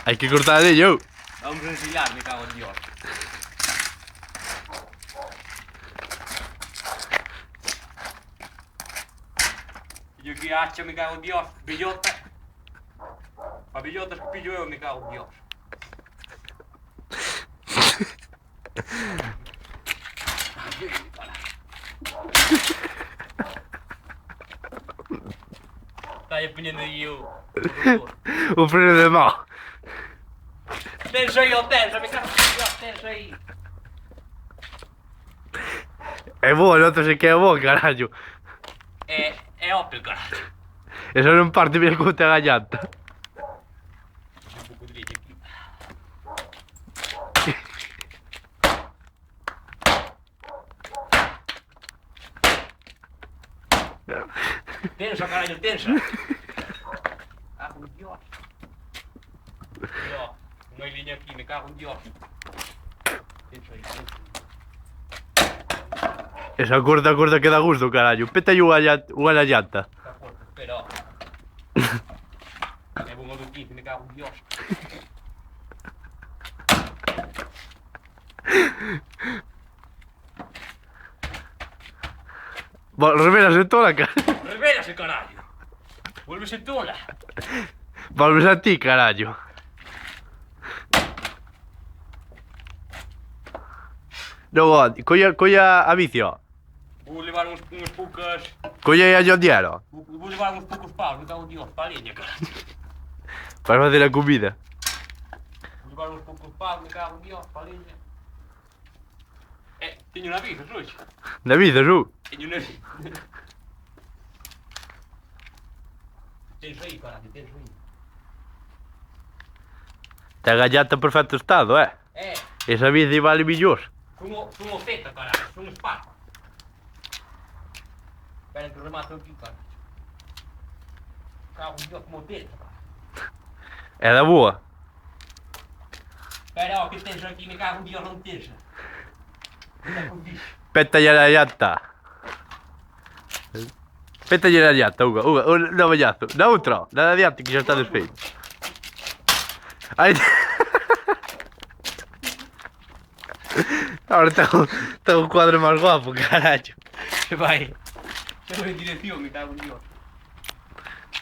Hay que cortar de yo. Vamos a ensilar, me cago en Dios. Yo que hacha, me cago en Dios. Bellota. A bellotas que pillo yo, me cago en Dios. Está aí apanhando aí o doutor. O freno de mão. Tens aí, ó, tens, me cago en Dios, tens aí. É boa, nota se que é boa, caralho. É Opel, caralho. Eso non parte bien como te agallanta. Um pouco direito aqui. Tensa, caralho, tensa. Ah, com Dios. E ó, uma linha aqui, me cago em Dios. Tensa aí, tensa. Esa curta que dá gusto, carallo. Peta aí unha na llanta. Está forte, espera, ó. É bom do 15, me cago em Dios. Revelase toda, cara. Revélase, caralho. Vuélvese tola. Volves a ti, carallo. Logo, colla a bici, ó. Vou levar uns poucas... Colla aí a jondiero. Vou levar uns poucos paus, me cago en Dios, para a leña, caralho. Para facer a comida. Vou levar uns poucos paus, me cago en Dios, para a leña. Teño navios hoxe. Navidas, Teño navios. Tens aí, caralho, tens aí. Te agallanta en perfecto estado, Esa bici vale millóns. Son o Z, caralho, son esparta. Espera que remato aquí, caralho. Cago en Dios, como o Z, caralho. É da boa. Espera, ó, que tens aquí, me cago en Dios, non tens. Pétalle a llanta. Pétalle a llanta, Uga, un navallazo. Na outra, na adiante que xa está desfeito. Aí. Ahora tengo un cuadro máis guapo, carallo. Se vai. Se vai en dirección, me cago en Dios.